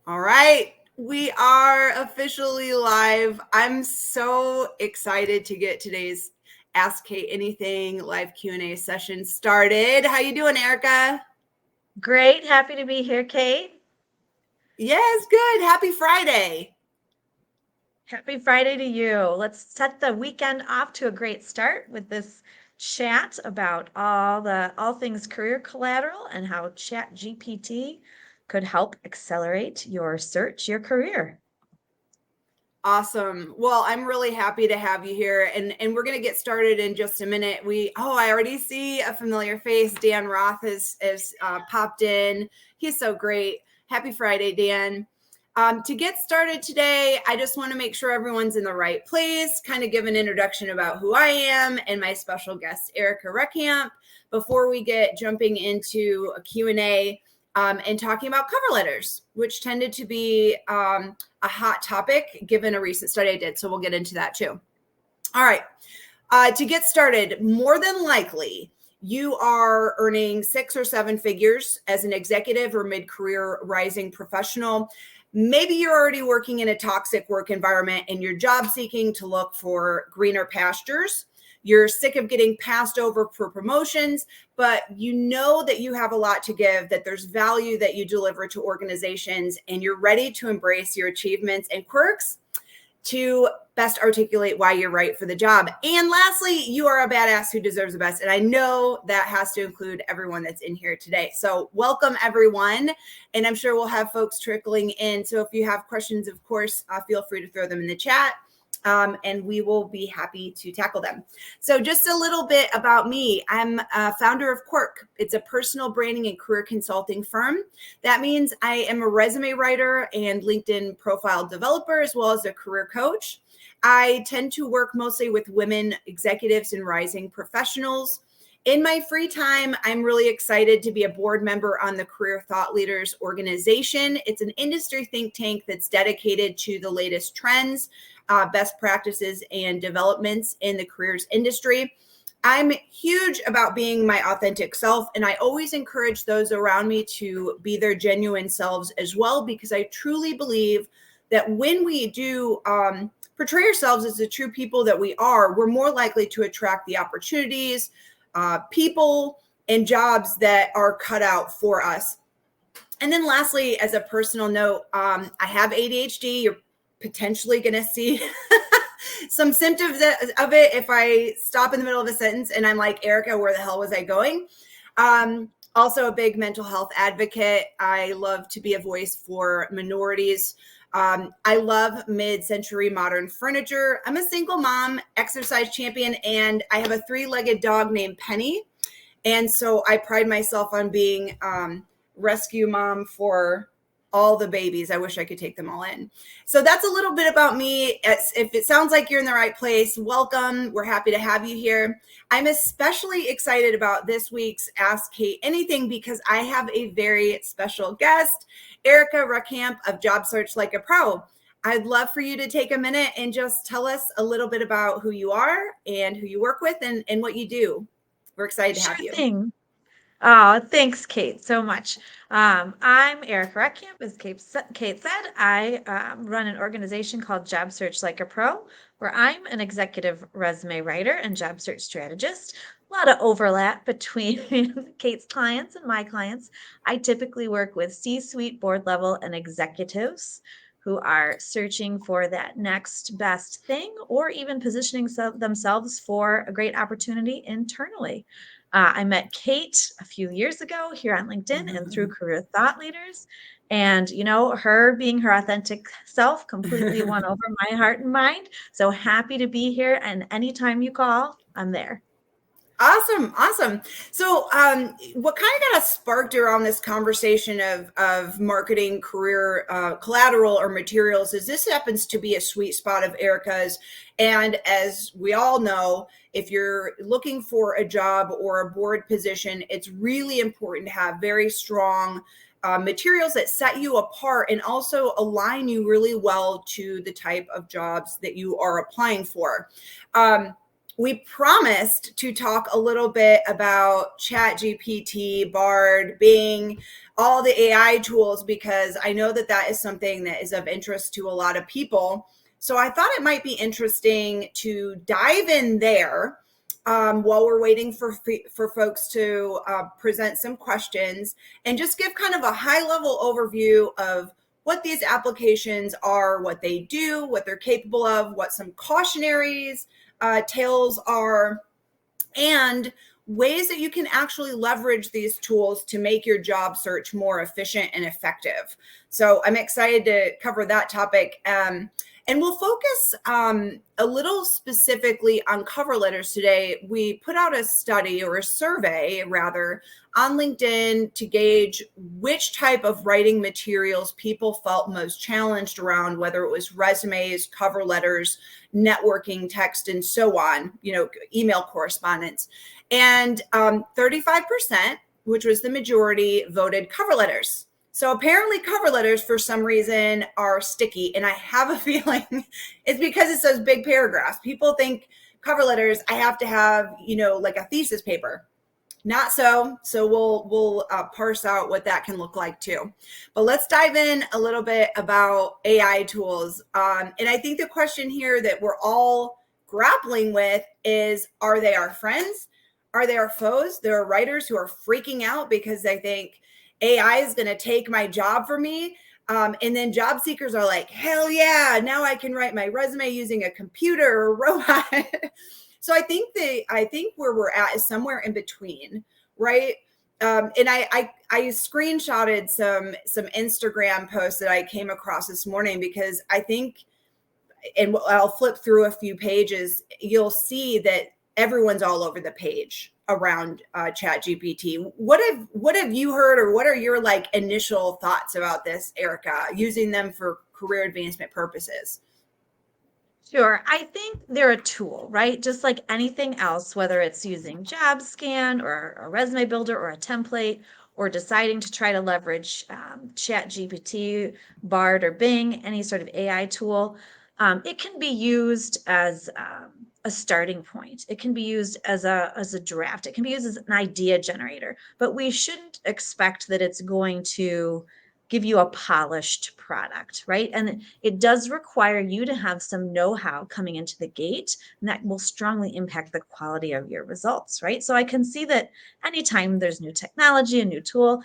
All right, we are officially live. I'm so excited to get today's Ask Kate Anything live Q&A session started. How you doing, Erica? Great. Happy to be here, Kate. Yes, good. Happy Friday. Happy Friday to you. Let's set the weekend off to a great start with this chat about all things career collateral and how ChatGPT could help accelerate your search, your career. Awesome. Well, I'm really happy to have you here, and we're going to get started in just a minute. I already see a familiar face. Dan Roth has popped in. He's so great. Happy Friday, Dan. To get started today, I just want to make sure everyone's in the right place, kind of give an introduction about who I am and my special guest, Erica Reckamp, before we get jumping into a Q&A and talking about cover letters, which tended to be a hot topic given a recent study I did. So we'll get into that too. All right. To get started, more than likely, you are earning 6 or 7 figures as an executive or mid-career rising professional. Maybe you're already working in a toxic work environment and you're job seeking to look for greener pastures. You're sick of getting passed over for promotions, but you know that you have a lot to give, that there's value that you deliver to organizations, and you're ready to embrace your achievements and quirks to best articulate why you're right for the job. And lastly, you are a badass who deserves the best. And I know that has to include everyone that's in here today. So welcome, everyone. And I'm sure we'll have folks trickling in. So if you have questions, of course, feel free to throw them in the chat. And we will be happy to tackle them. So just a little bit about me. I'm a founder of Quirk. It's a personal branding and career consulting firm. That means I am a resume writer and LinkedIn profile developer, as well as a career coach. I tend to work mostly with women executives and rising professionals. In my free time, I'm really excited to be a board member on the Career Thought Leaders organization. It's an industry think tank that's dedicated to the latest trends, best practices, and developments in the careers industry. I'm huge about being my authentic self, and I always encourage those around me to be their genuine selves as well, because I truly believe that when we do portray ourselves as the true people that we are, we're more likely to attract the opportunities, people, and jobs that are cut out for us. And then lastly, as a personal note, I have ADHD. You're potentially going to see some symptoms of it if I stop in the middle of a sentence and I'm like, Erica, where the hell was I going? Also a big mental health advocate. I love to be a voice for minorities. I love mid-century modern furniture. I'm a single mom, exercise champion, and I have a 3-legged dog named Penny. And so I pride myself on being rescue mom for all the babies. I wish I could take them all in. So that's a little bit about me. If it sounds like you're in the right place, welcome. We're happy to have you here. I'm especially excited about this week's Ask Kate Anything because I have a very special guest, Erica Reckamp of Job Search Like a Pro. I'd love for you to take a minute and just tell us a little bit about who you are and who you work with and what you do. We're excited to Sure have you. thing. Oh, thanks, Kate, so much. I'm Erica Reckamp, as Kate said. I run an organization called Job Search Like a Pro, where I'm an executive resume writer and job search strategist. A lot of overlap between Kate's clients and my clients. I typically work with C-suite, board level, and executives who are searching for that next best thing or even positioning themselves for a great opportunity internally. I met Kate a few years ago here on LinkedIn and through Career Thought Leaders. And, her being her authentic self completely won over my heart and mind. So happy to be here. And anytime you call, I'm there. Awesome. So what kind of got us sparked around this conversation of marketing career collateral or materials is this happens to be a sweet spot of Erica's. And as we all know, if you're looking for a job or a board position, it's really important to have very strong materials that set you apart and also align you really well to the type of jobs that you are applying for. we promised to talk a little bit about ChatGPT, Bard, Bing, all the AI tools, because I know that that is something that is of interest to a lot of people. So I thought it might be interesting to dive in there while we're waiting for folks to present some questions, and just give kind of a high level overview of what these applications are, what they do, what they're capable of, what some cautionaries tales are, and ways that you can actually leverage these tools to make your job search more efficient and effective. So I'm excited to cover that topic. And we'll focus a little specifically on cover letters today. We put out a study, or a survey rather, on LinkedIn to gauge which type of writing materials people felt most challenged around, whether it was resumes, cover letters, networking, text, and so on, email correspondence. And 35%, which was the majority, voted cover letters. So apparently cover letters, for some reason, are sticky. And I have a feeling it's because it's those big paragraphs. People think cover letters, I have to have, like a thesis paper. Not so. So we'll parse out what that can look like too. But let's dive in a little bit about AI tools. And I think the question here that we're all grappling with is, are they our friends? Are they our foes? There are writers who are freaking out because they think AI is going to take my job for me. And then job seekers are like, hell yeah, now I can write my resume using a computer or robot. So I think where we're at is somewhere in between, right? And I screenshotted some Instagram posts that I came across this morning, because I think, and I'll flip through a few pages, you'll see that everyone's all over the page around ChatGPT. What have you heard, or what are your initial thoughts about this, Erica, using them for career advancement purposes? Sure. I think they're a tool, right? Just like anything else, whether it's using JobScan or a resume builder or a template, or deciding to try to leverage ChatGPT, Bard, or Bing, any sort of AI tool. It can be used as a starting point. It can be used as a draft. It can be used as an idea generator, but we shouldn't expect that it's going to give you a polished product, right? And it does require you to have some know-how coming into the gate, and that will strongly impact the quality of your results, right? So I can see that anytime there's new technology, a new tool,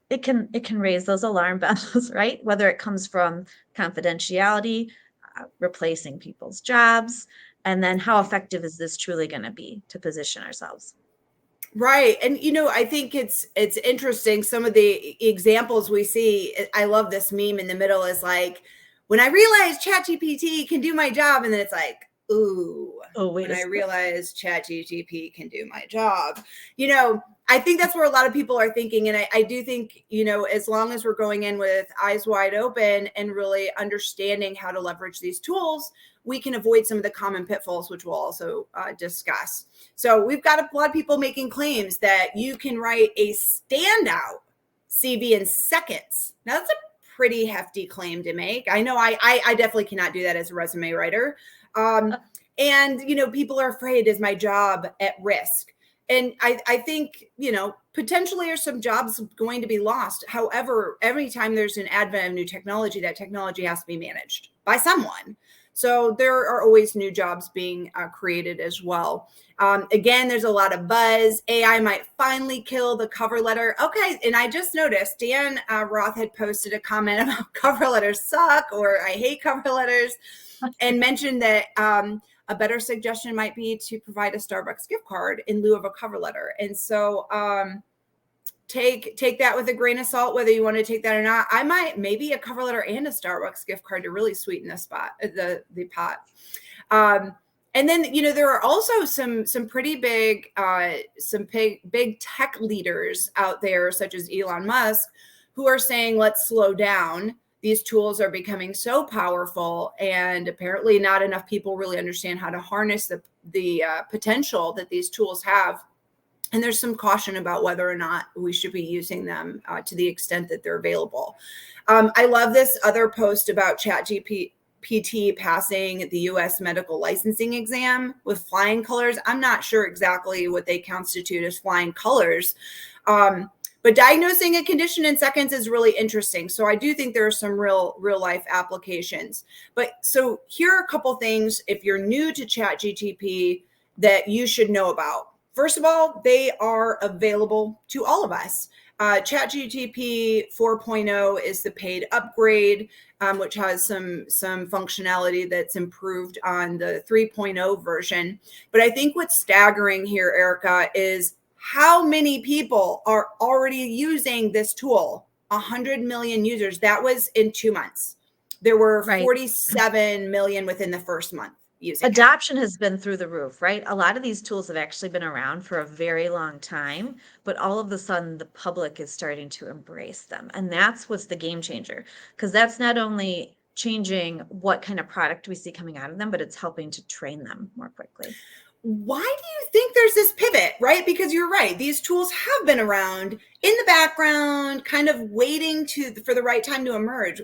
it can raise those alarm bells, right? Whether it comes from confidentiality, replacing people's jobs, and then how effective is this truly going to be to position ourselves? Right. And, I think it's interesting. Some of the examples we see, I love this meme in the middle, is like, when I realized ChatGPT can do my job, and then it's like, ooh, Oh, wait when a I second. realized ChatGPT can do my job. I think that's where a lot of people are thinking. And I do think, as long as we're going in with eyes wide open and really understanding how to leverage these tools, we can avoid some of the common pitfalls, which we'll also discuss. So we've got a lot of people making claims that you can write a standout CV in seconds. Now, that's a pretty hefty claim to make. I know I definitely cannot do that as a resume writer. And, people are afraid, is my job at risk? And I think, potentially are some jobs going to be lost. However, every time there's an advent of new technology, that technology has to be managed by someone. So there are always new jobs being created as well. Again, there's a lot of buzz. AI might finally kill the cover letter. Okay. And I just noticed Dan Roth had posted a comment about cover letters suck, or I hate cover letters, and mentioned that a better suggestion might be to provide a Starbucks gift card in lieu of a cover letter. And so take that with a grain of salt, whether you want to take that or not. I might, maybe a cover letter and a Starbucks gift card to really sweeten the pot. And then, there are also some pretty big, big tech leaders out there, such as Elon Musk, who are saying, let's slow down. These tools are becoming so powerful, and apparently not enough people really understand how to harness the potential that these tools have. And there's some caution about whether or not we should be using them to the extent that they're available. I love this other post about ChatGPT. PT passing the US medical licensing exam with flying colors. I'm not sure exactly what they constitute as flying colors. But diagnosing a condition in seconds is really interesting. So I do think there are some real life applications. But so here are a couple things if you're new to ChatGPT that you should know about. First of all, they are available to all of us. ChatGPT 4.0 is the paid upgrade, which has some functionality that's improved on the 3.0 version. But I think what's staggering here, Erica, is how many people are already using this tool. 100 million users. That was in 2 months. There were 47 million within the first month using it. Adoption has been through the roof, right? A lot of these tools have actually been around for a very long time, but all of a sudden the public is starting to embrace them. And that's what's the game changer, because that's not only changing what kind of product we see coming out of them, but it's helping to train them more quickly. Why do you think there's this pivot, right? Because you're right. These tools have been around in the background, kind of waiting for the right time to emerge.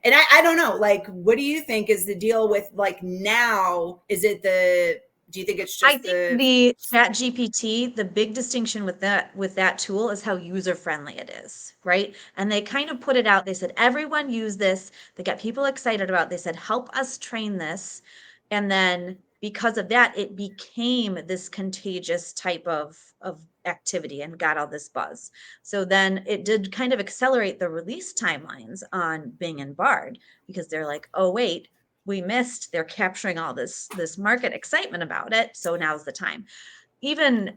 And I don't know, like, what do you think is the deal with like now? Do you think it's just I think the ChatGPT, the big distinction with that tool is how user friendly it is, right? And they kind of put it out. They said, everyone use this. They got people excited about it. They said, help us train this. And then because of that, it became this contagious type of activity and got all this buzz. So then it did kind of accelerate the release timelines on Bing and Bard, because they're like, oh, wait, we missed. They're capturing all this market excitement about it. So now's the time. Even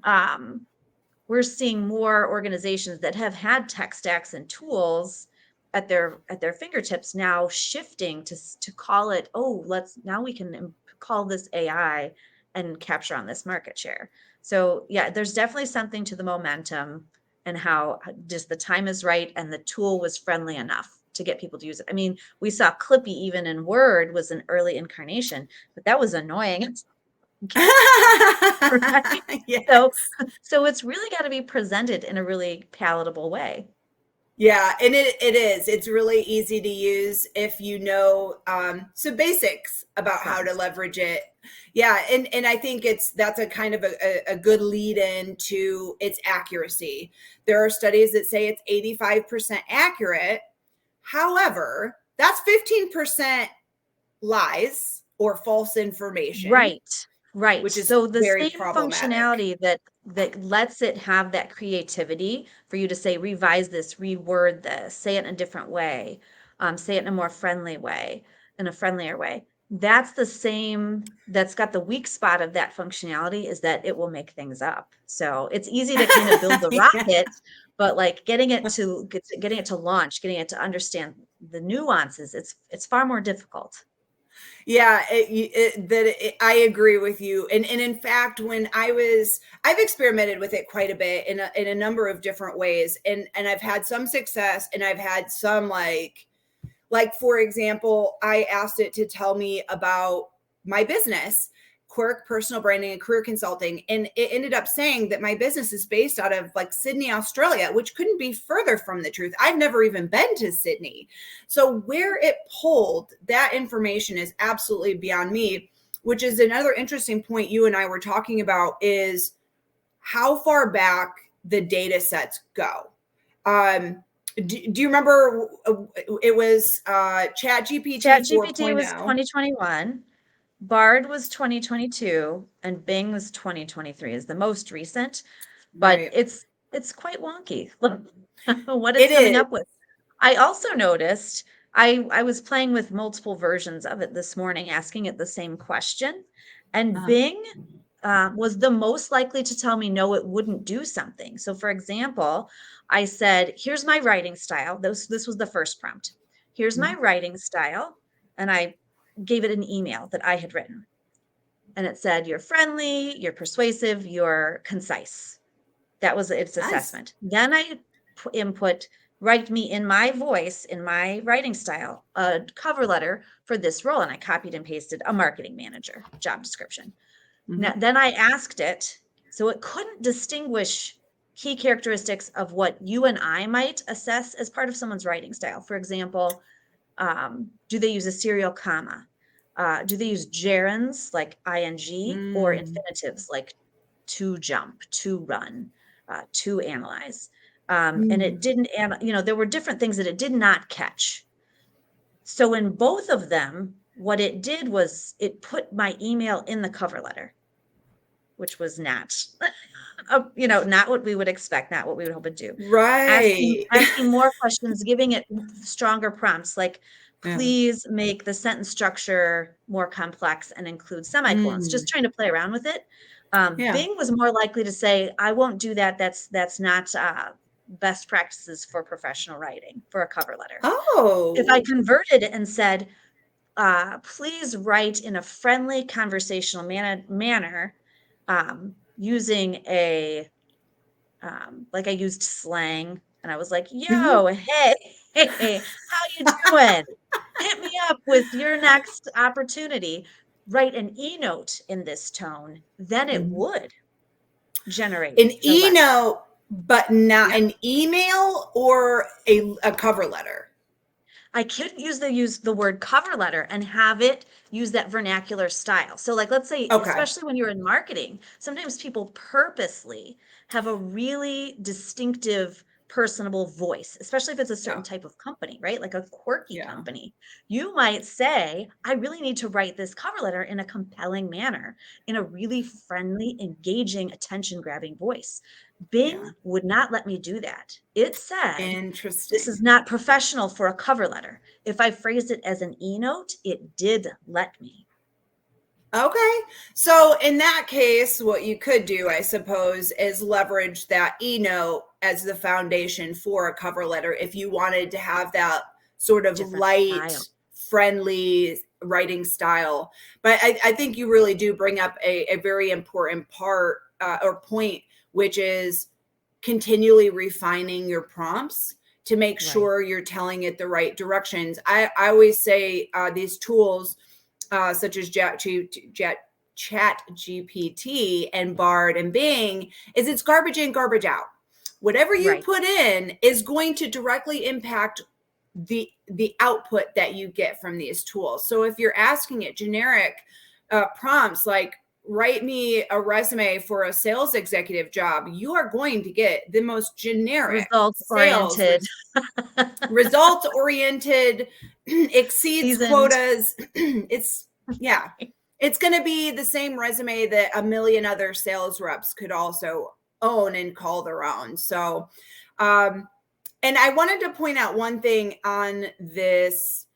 we're seeing more organizations that have had tech stacks and tools at their fingertips now shifting to call it, now we can call this AI and capture on this market share. So yeah, there's definitely something to the momentum and how just the time is right and the tool was friendly enough to get people to use it. I mean, we saw Clippy even in Word was an early incarnation, but that was annoying. Right? Yes. So it's really got to be presented in a really palatable way. Yeah, and it is. It's really easy to use if you know some basics about how to leverage it. Yeah, and I think that's a kind of a good lead in to its accuracy. There are studies that say it's 85% accurate. However, that's 15% lies or false information. Right. Which is so the very same functionality that lets it have that creativity for you to say, revise this, reword this, say it in a different way, say it in a more friendly way, in a friendlier way. That's the same, that's got the weak spot of that functionality is that it will make things up. So it's easy to kind of build the rocket, but like getting it to launch, getting it to understand the nuances, it's far more difficult. Yeah, I agree with you. And in fact, I've experimented with it quite a bit in a number of different ways. And I've had some success and I've had some like, for example, I asked it to tell me about my business, Quirk Personal Branding and Career Consulting. And it ended up saying that my business is based out of like Sydney, Australia, which couldn't be further from the truth. I've never even been to Sydney. So where it pulled that information is absolutely beyond me, which is another interesting point you and I were talking about is how far back the data sets go. Do you remember it was ChatGPT 4.0? Was 2021. Bard was 2022 and Bing was 2023 is the most recent, but Right. it's quite wonky. What it's coming up with. I also noticed I was playing with multiple versions of it this morning, asking it the same question, and Bing was the most likely to tell me no, it wouldn't do something. So for example, I said, here's my writing style. This was the first prompt. Here's my writing style. And I gave it an email that I had written. And it said, you're friendly, you're persuasive, you're concise. That was its assessment. Then I input, write me in my voice, in my writing style, a cover letter for this role. And I copied and pasted a marketing manager job description. Now, then I asked it, so it couldn't distinguish key characteristics of what you and I might assess as part of someone's writing style. For example, Do they use a serial comma? Do they use gerunds like ing or Mm. infinitives like to jump, to run, to analyze? And it Mm. didn't, there were different things that it did not catch. So in both of them, what it did was it put my email in the cover letter, which was not, not what we would expect, not what we would hope it do. Asking, Right. asking more questions, giving it stronger prompts, like Yeah. please make the sentence structure more complex and include semicolons. Just Mm. trying to play around with it. Yeah. Bing was more likely to say, "I won't do that. That's not best practices for professional writing for a cover letter." If I Oh. converted it and said, please write in a friendly conversational manner using like I used slang and I was like, Mhm. yo, hey, how you doing? Hit me up with your next opportunity. Write an e-note in this tone, then it Mhm. would generate An the letter. e-note, but not Yep. an email or a cover letter. I could use the word cover letter and have it use that vernacular style. So like let's say Okay. especially when you're in marketing, sometimes people purposely have a really distinctive personable voice, especially if it's a certain Yeah. type of company, right? Like a quirky Yeah. company. You might say, I really need to write this cover letter in a compelling manner, in a really friendly, engaging, attention-grabbing voice. Bing Yeah. would not let me do that. It said, this is Interesting. not professional for a cover letter. If I phrased it as an e-note, it did let me. Okay. So in that case, what you could do, I suppose, is leverage that e-note as the foundation for a cover letter if you wanted to have that sort of Different light, style. friendly writing style. But I think you really do bring up a very important part or point, which is continually refining your prompts to make Right. sure you're telling it the right directions. I always say these tools such as Chat GPT and Bard and Bing is it's garbage in, garbage out. Whatever you Right. put in is going to directly impact the output that you get from these tools. So if you're asking it generic prompts like write me a resume for a sales executive job, you are going to get the most generic Results sales oriented. results oriented, exceeds Seasoned. quotas. It's, yeah, it's going to be the same resume that a million other sales reps could also own and call their own. So, and I wanted to point out one thing on this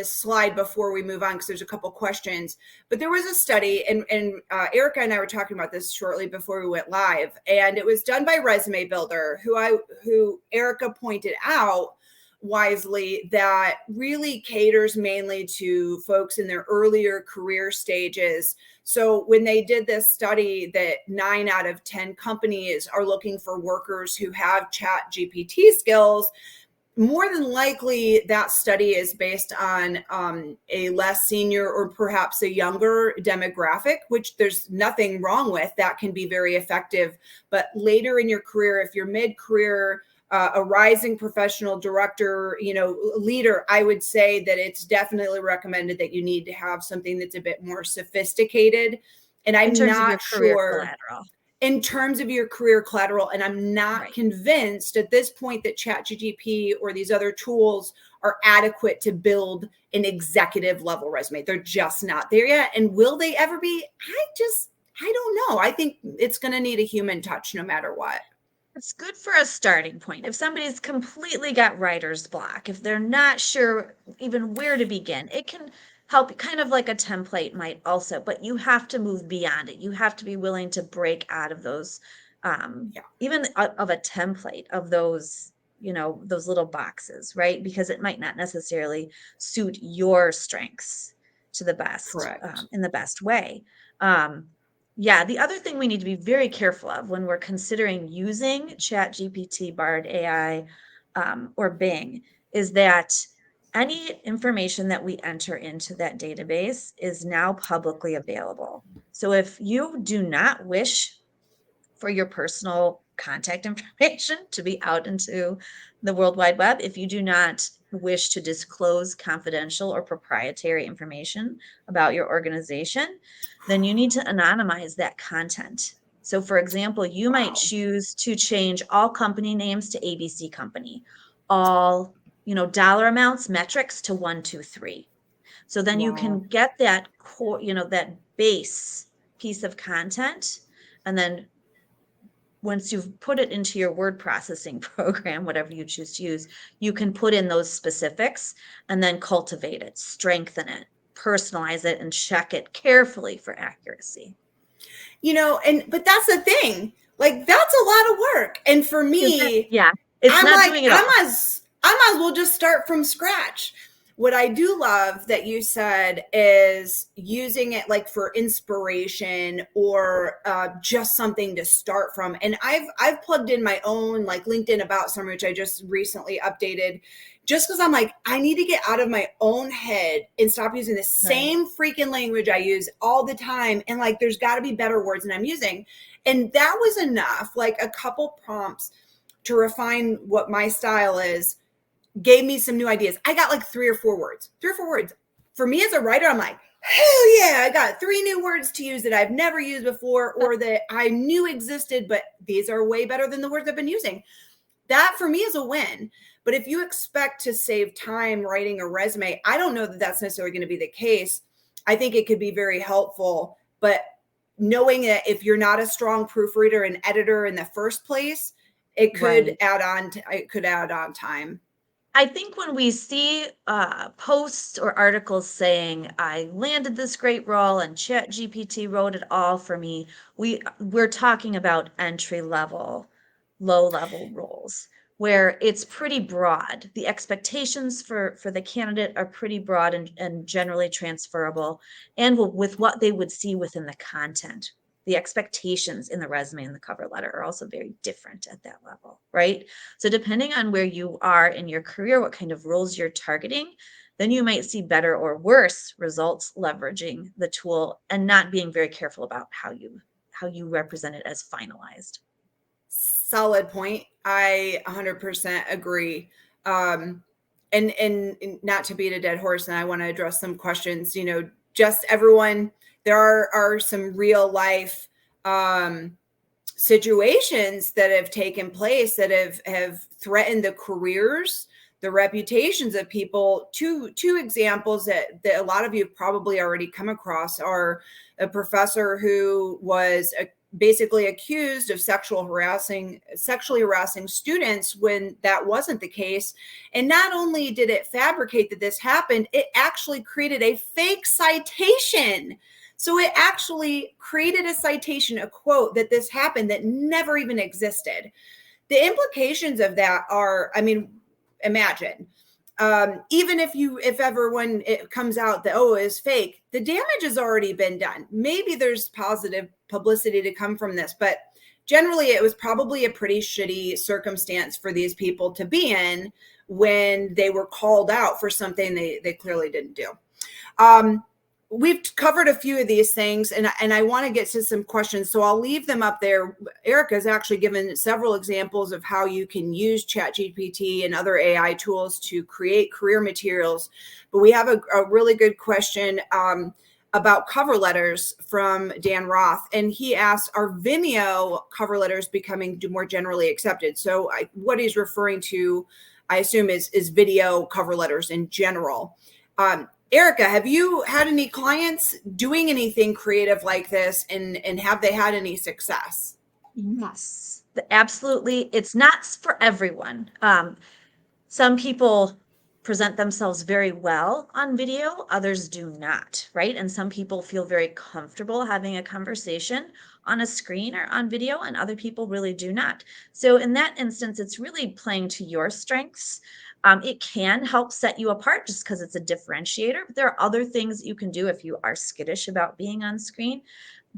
slide before we move on because there's a couple questions. But there was a study, and Erica and I were talking about this shortly before we went live, and it was done by Resume Builder, who Erica pointed out wisely that really caters mainly to folks in their earlier career stages. So when they did this study that 9 out of 10 companies are looking for workers who have chat GPT skills, more than likely that study is based on a less senior or perhaps a younger demographic, which there's nothing wrong with. That can be very effective. But later in your career, if you're mid-career, a rising professional director, leader, I would say that it's definitely recommended that you need to have something that's a bit more sophisticated. And In I'm terms of your not career sure collateral. in terms of your career collateral, and I'm not Right. convinced at this point that ChatGPT or these other tools are adequate to build an executive level resume. They're just not there yet. And will they ever be? I don't know. I think it's going to need a human touch no matter what. It's good for a starting point. If somebody's completely got writer's block, if they're not sure even where to begin, it can help kind of like a template might also, but you have to move beyond it. You have to be willing to break out of those, Yeah, even of a template of those, those little boxes, right? Because it might not necessarily suit your strengths to the best, correct. in the best way. Um, yeah, the other thing we need to be very careful of when we're considering using ChatGPT, Bard AI, or Bing is that any information that we enter into that database is now publicly available. So if you do not wish for your personal contact information to be out into the World Wide Web, if you do not wish to disclose confidential or proprietary information about your organization, then you need to anonymize that content. So for example, you might Wow. choose to change all company names to ABC Company, all, dollar amounts, metrics to 123. So then you Wow. can get that core, that base piece of content. And then once you've put it into your word processing program, whatever you choose to use, you can put in those specifics and then cultivate it, strengthen it, personalize it, and check it carefully for accuracy. But that's the thing. Like, that's a lot of work. And for Is it? me, Yeah. It's I'm not like, doing it all. I might as well just start from scratch. What I do love that you said is using it like for inspiration or just something to start from. And I've plugged in my own like LinkedIn About Summary, which I just recently updated, just because I'm like, I need to get out of my own head and stop using the Right. same freaking language I use all the time. And like, there's got to be better words than I'm using. And that was enough, like a couple prompts to refine what my style is, gave me some new ideas. I got like three or four words. For me as a writer, I'm like, hell yeah, I got 3 new words to use that I've never used before or that I knew existed, but these are way better than the words I've been using. That for me is a win. But if you expect to save time writing a resume, I don't know that that's necessarily going to be the case. I think it could be very helpful, but knowing that if you're not a strong proofreader and editor in the first place, it could Right. add on time. I think when we see posts or articles saying I landed this great role and ChatGPT wrote it all for me, we're talking about entry level, low level roles where it's pretty broad. The expectations for the candidate are pretty broad and generally transferable, and with what they would see within the content. The expectations in the resume and the cover letter are also very different at that level, right? So depending on where you are in your career, what kind of roles you're targeting, then you might see better or worse results leveraging the tool and not being very careful about how you represent it as finalized. Solid point. I 100% agree. Um, and not to beat a dead horse, and I want to address some questions. Just everyone. There are some real life situations that have taken place that have threatened the careers, the reputations of people. Two examples that a lot of you have probably already come across are a professor who was basically accused of sexually harassing students when that wasn't the case. And not only did it fabricate that this happened, it actually created a fake citation. So it actually created a citation, a quote that this happened that never even existed. The implications of that are, I mean, imagine, even if ever when it comes out that, oh, it's fake, the damage has already been done. Maybe there's positive publicity to come from this, but generally it was probably a pretty shitty circumstance for these people to be in when they were called out for something they clearly didn't do. We've covered a few of these things, and I want to get to some questions, so I'll leave them up there. Erica's actually given several examples of how you can use ChatGPT and other AI tools to create career materials, but we have a really good question about cover letters from Dan Roth, and he asked, are Vimeo cover letters becoming more generally accepted? So what he's referring to, I assume, is video cover letters in general. Erica, have you had any clients doing anything creative like this, and have they had any success? Yes, absolutely. It's not for everyone. Some people present themselves very well on video, others do not, right? And some people feel very comfortable having a conversation on a screen or on video, and other people really do not. So in that instance, it's really playing to your strengths. It can help set you apart just because it's a differentiator. But there are other things that you can do if you are skittish about being on screen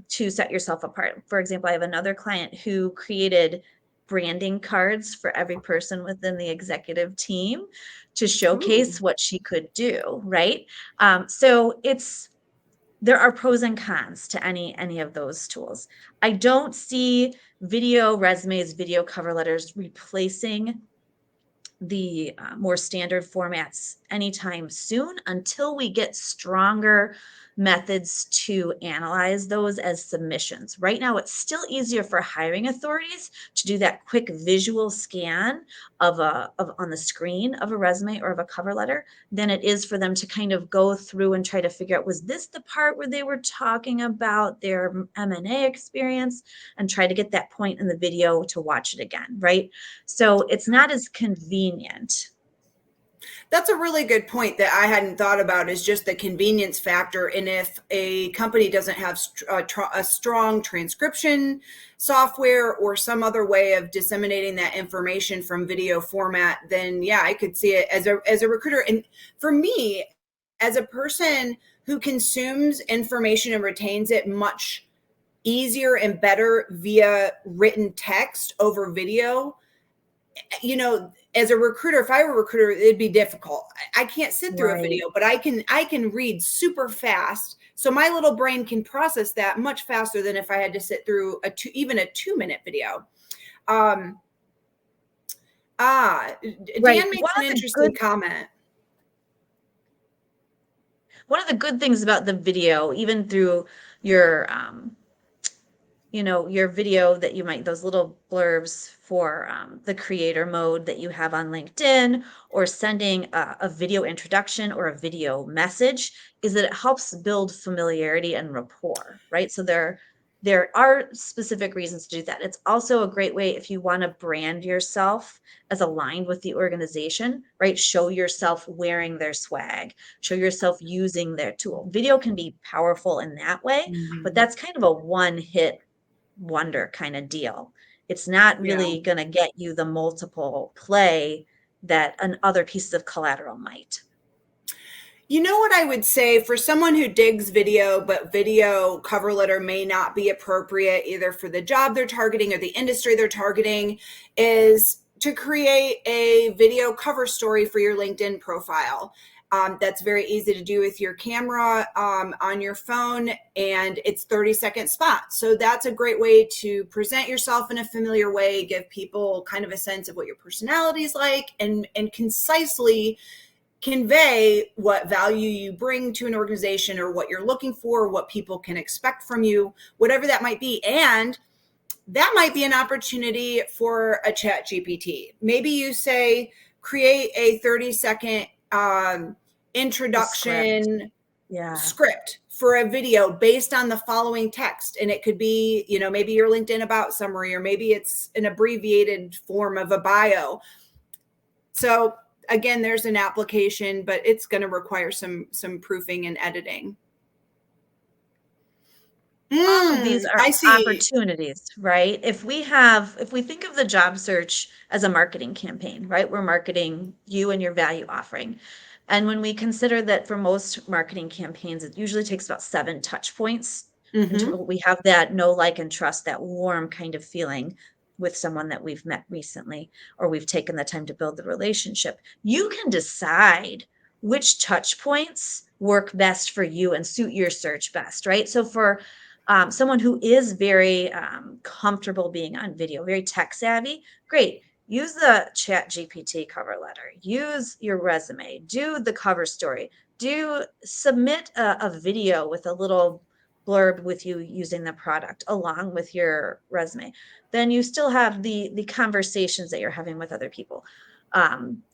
to set yourself apart. For example, I have another client who created branding cards for every person within the executive team to Ooh. showcase what she could do, right? So there are pros and cons to any of those tools. I don't see video resumes, video cover letters replacing the more standard formats anytime soon until we get stronger methods to analyze those as submissions. Right now, it's still easier for hiring authorities to do that quick visual scan of on the screen of a resume or of a cover letter than it is for them to kind of go through and try to figure out, was this the part where they were talking about their M&A experience, and try to get that point in the video to watch it again, right? So it's not as convenient. That's a really good point that I hadn't thought about, is just the convenience factor. And if a company doesn't have a strong transcription software or some other way of disseminating that information from video format, then yeah, I could see it as a recruiter. And for me, as a person who consumes information and retains it much easier and better via written text over video, as a recruiter, if I were a recruiter, it'd be difficult. I can't sit through a video, but I can read super fast. So my little brain can process that much faster than if I had to sit through even a 2-minute video. Dan makes an interesting comment. One of the good things about the video, even through your your video that you might, those little blurbs for the creator mode that you have on LinkedIn, or sending a video introduction or a video message, is that it helps build familiarity and rapport, right? So there are specific reasons to do that. It's also a great way if you want to brand yourself as aligned with the organization, right? Show yourself wearing their swag, show yourself using their tool. Video can be powerful in that way, but that's kind of a one-hit wonder kind of deal. It's not really going to get you the multiple play that other pieces of collateral might. You know what I would say for someone who digs video, but video cover letter may not be appropriate either for the job they're targeting or the industry they're targeting, is to create a video cover story for your LinkedIn profile. That's very easy to do with your camera on your phone, and it's 30-second spots. So that's a great way to present yourself in a familiar way, give people kind of a sense of what your personality is like, and concisely convey what value you bring to an organization, or what you're looking for, what people can expect from you, whatever that might be. And that might be an opportunity for a ChatGPT. Maybe you say, create a 30-second introduction script for a video based on the following text. And it could be, maybe your LinkedIn about summary, or maybe it's an abbreviated form of a bio. So again, there's an application, but it's going to require some proofing and editing. All of these are opportunities, right? If we think of the job search as a marketing campaign, right? We're marketing you and your value offering. And when we consider that for most marketing campaigns, it usually takes about 7 touch points. We have that know, like, and trust, that warm kind of feeling with someone that we've met recently, or we've taken the time to build the relationship. You can decide which touch points work best for you and suit your search best, right? So for someone who is very comfortable being on video, very tech savvy, great. Use the ChatGPT cover letter, use your resume, do the cover story, submit a video with a little blurb with you using the product along with your resume. Then you still have the conversations that you're having with other people,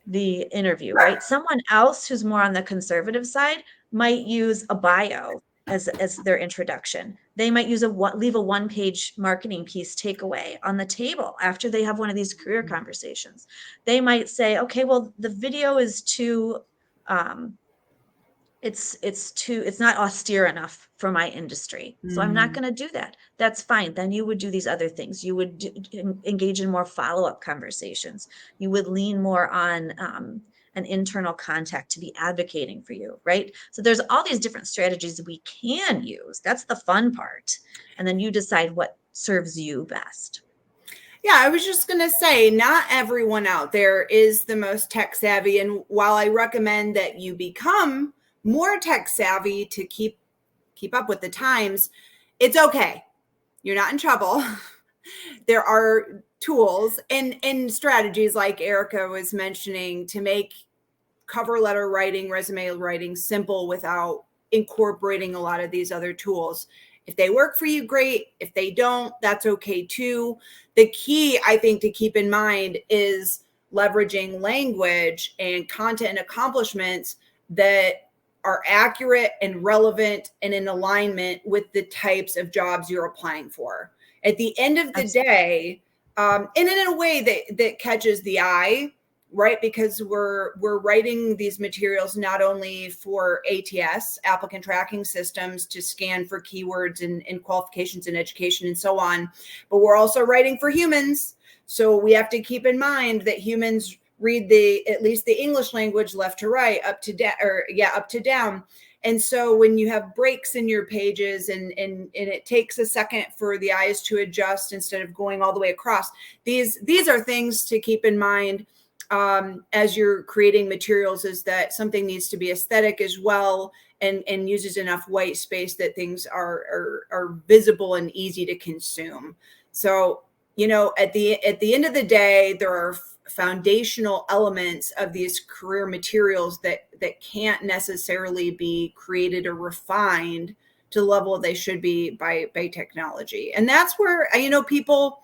the interview, right? Someone else who's more on the conservative side might use a bio as their introduction. They might leave a 1-page marketing piece takeaway on the table after they have one of these career conversations. They might say, okay, well, the video is too, it's not austere enough for my industry. So I'm not going to do that. That's fine. Then you would do these other things. You would engage in more follow-up conversations. You would lean more on an internal contact to be advocating for you, right? So there's all these different strategies we can use. That's the fun part. And then you decide what serves you best. Yeah, I was just going to say, not everyone out there is the most tech savvy. And while I recommend that you become more tech savvy to keep up with the times, it's okay. You're not in trouble. There are tools and strategies like Erica was mentioning to make cover letter writing, resume writing simple without incorporating a lot of these other tools. If they work for you, great. If they don't, that's okay too. The key, I think, to keep in mind is leveraging language and content and accomplishments that are accurate and relevant and in alignment with the types of jobs you're applying for. At the end of the day, and in a way that catches the eye, right? Because we're writing these materials not only for ATS, applicant tracking systems, to scan for keywords and qualifications and education and so on, but we're also writing for humans. So we have to keep in mind that humans read at least the English language left to right, up to down. And so when you have breaks in your pages and it takes a second for the eyes to adjust instead of going all the way across, these are things to keep in mind as you're creating materials, is that something needs to be aesthetic as well and uses enough white space that things are visible and easy to consume. So, at the end of the day, there are foundational elements of these career materials that can't necessarily be created or refined to the level they should be by technology. And that's where, people,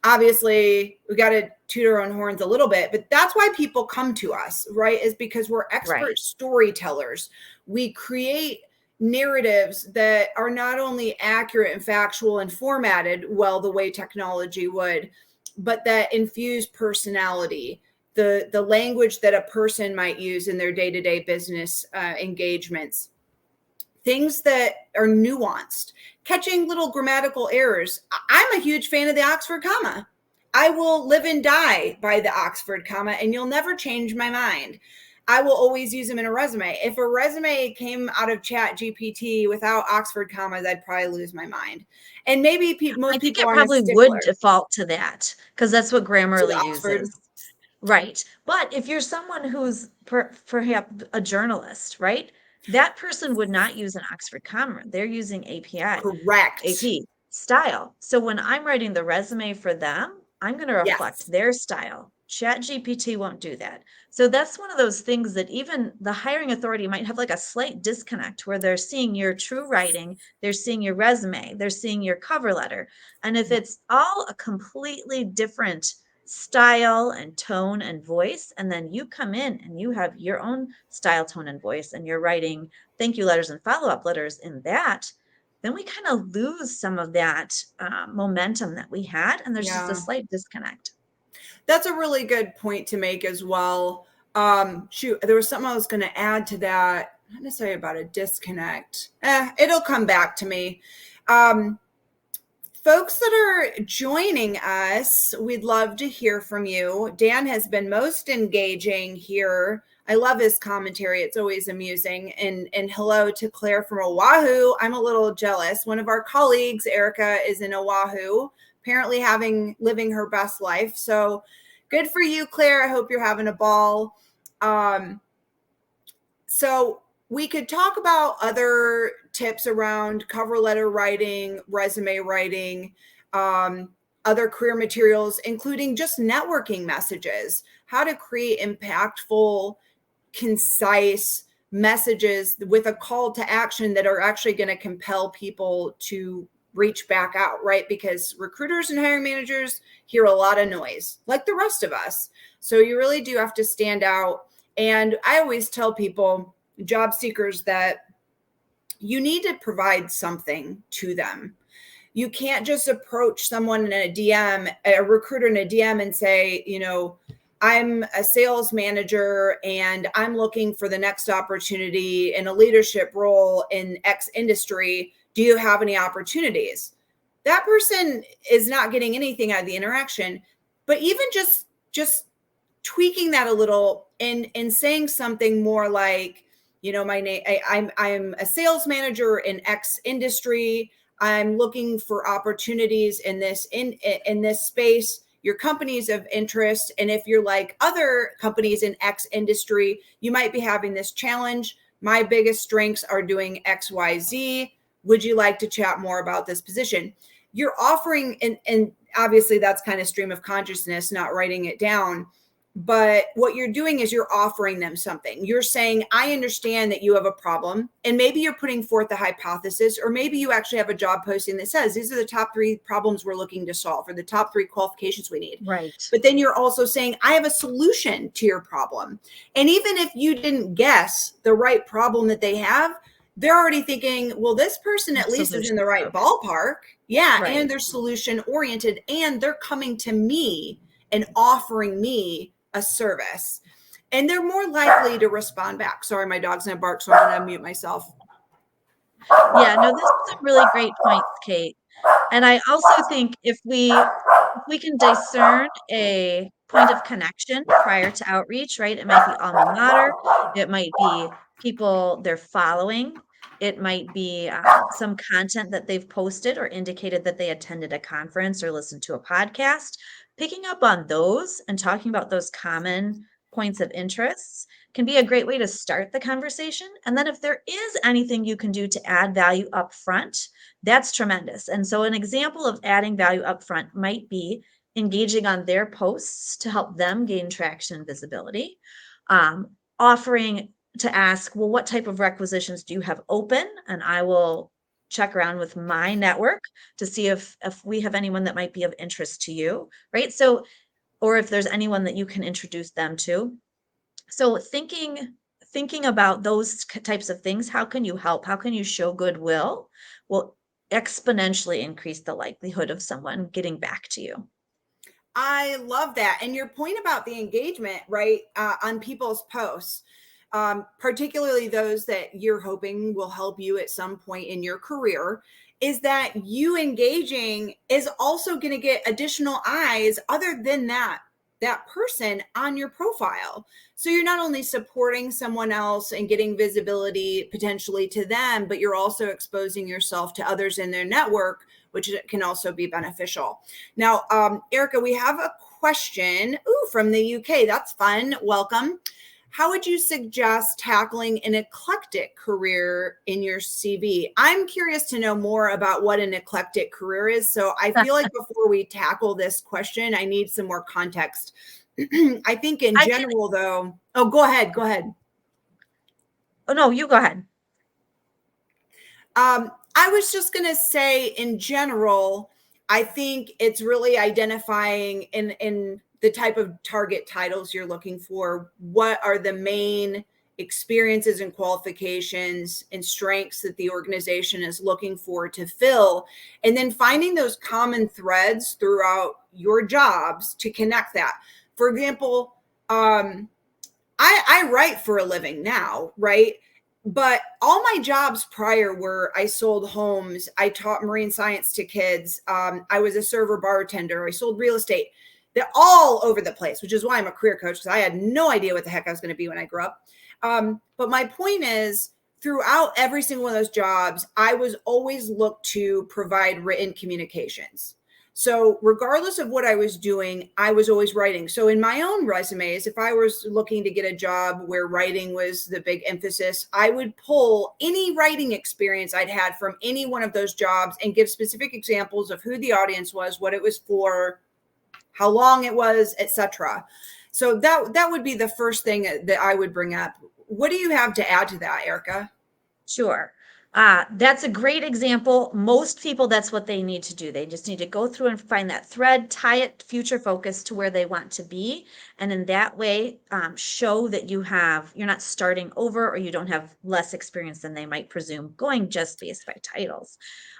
obviously we got to toot our own horns a little bit, but that's why people come to us, right? Is because we're expert storytellers. We create narratives that are not only accurate and factual and formatted well the way technology would, but that infuse personality, the language that a person might use in their day-to-day business engagements, things that are nuanced, catching little grammatical errors. I'm a huge fan of the Oxford comma. I will live and die by the Oxford comma, and you'll never change my mind. I will always use them in a resume. If a resume came out of ChatGPT without Oxford commas, I'd probably lose my mind. And maybe most people it aren't a probably stickler. would default to that because that's what Grammarly Oxford. uses. Right. But if you're someone who's perhaps a journalist, right? That person would not use an Oxford comma. They're using API. Correct. AP style. So when I'm writing the resume for them, I'm going to reflect their style. ChatGPT won't do that. So that's one of those things that even the hiring authority might have like a slight disconnect where they're seeing your true writing, they're seeing your resume, they're seeing your cover letter. And if it's all a completely different style and tone and voice, and then you come in and you have your own style, tone, and voice, and you're writing thank you letters and follow-up letters in that, then we kind of lose some of that momentum that we had, and there's just a slight disconnect. That's a really good point to make as well. There was something I was going to add to that. I'm going to say about a disconnect. It'll come back to me. Folks that are joining us, we'd love to hear from you. Dan has been most engaging here. I love his commentary. It's always amusing. And hello to Claire from Oahu. I'm a little jealous. One of our colleagues, Erica, is in Oahu, apparently living her best life. So good for you, Claire. I hope you're having a ball. So we could talk about other tips around cover letter writing, resume writing, other career materials, including just networking messages, how to create impactful, concise messages with a call to action that are actually going to compel people to reach back out, right? Because recruiters and hiring managers hear a lot of noise, like the rest of us. So you really do have to stand out. And I always tell people, job seekers, that you need to provide something to them. You can't just approach someone in a DM, a recruiter in a DM, and say, I'm a sales manager and I'm looking for the next opportunity in a leadership role in X industry. Do you have any opportunities? That person is not getting anything out of the interaction. But even just tweaking that a little and saying something more like, my name, I'm a sales manager in X industry. I'm looking for opportunities in this space. Your company's of interest. And if you're like other companies in X industry, you might be having this challenge. My biggest strengths are doing X, Y, Z. Would you like to chat more about this position? You're offering, and obviously that's kind of stream of consciousness, not writing it down. But what you're doing is you're offering them something. You're saying, I understand that you have a problem. And maybe you're putting forth a hypothesis, or maybe you actually have a job posting that says, these are the top 3 problems we're looking to solve, or the top 3 qualifications we need. Right. But then you're also saying, I have a solution to your problem. And even if you didn't guess the right problem that they have, they're already thinking, well, this person at least is in the right ballpark. Yeah. Right. And they're solution oriented, and they're coming to me and offering me a service, and they're more likely to respond back. Sorry, my dog's gonna bark, so I'm gonna mute myself. Yeah, no, this is some really great points, Kate. And I also think if we can discern a point of connection prior to outreach, right? It might be alma mater, it might be people they're following, it might be some content that they've posted or indicated that they attended a conference or listened to a podcast. Picking up on those and talking about those common points of interests can be a great way to start the conversation. And then if there is anything you can do to add value up front, that's tremendous. And so an example of adding value up front might be engaging on their posts to help them gain traction and visibility, offering to ask, well, what type of requisitions do you have open? And I will check around with my network to see if we have anyone that might be of interest to you, right? So, or if there's anyone that you can introduce them to. So thinking about those types of things, how can you help? How can you show goodwill? Will exponentially increase the likelihood of someone getting back to you. I love that. And your point about the engagement, right, on people's posts, particularly those that you're hoping will help you at some point in your career, is that you engaging is also going to get additional eyes other than that person on your profile. So you're not only supporting someone else and getting visibility potentially to them, but you're also exposing yourself to others in their network, which can also be beneficial. Now, Erica, we have a question from the UK. That's fun. Welcome. How would you suggest tackling an eclectic career in your CV? I'm curious to know more about what an eclectic career is. So I feel like before we tackle this question, I need some more context. I think in general, though. Oh, go ahead. Go ahead. Oh, no, you go ahead. I was just going to say in general, I think it's really identifying in the type of target titles you're looking for. What are the main experiences and qualifications and strengths that the organization is looking for to fill? And then finding those common threads throughout your jobs to connect that. For example, I write for a living now, right? But all my jobs prior were I sold homes. I taught marine science to kids. I was a server bartender. I sold real estate. They're all over the place, which is why I'm a career coach, because I had no idea what the heck I was going to be when I grew up. But my point is, throughout every single one of those jobs, I was always looked to provide written communications. So regardless of what I was doing, I was always writing. So in my own resumes, if I was looking to get a job where writing was the big emphasis, I would pull any writing experience I'd had from any one of those jobs and give specific examples of who the audience was, what it was for, how long it was, etc. So that would be the first thing that I would bring up. What do you have to add to that, Erica? Sure. That's a great example. Most people, that's what they need to do. They just need to go through and find that thread, tie it future focus to where they want to be. And in that way, show that you're not starting over, or you don't have less experience than they might presume, going just based by titles.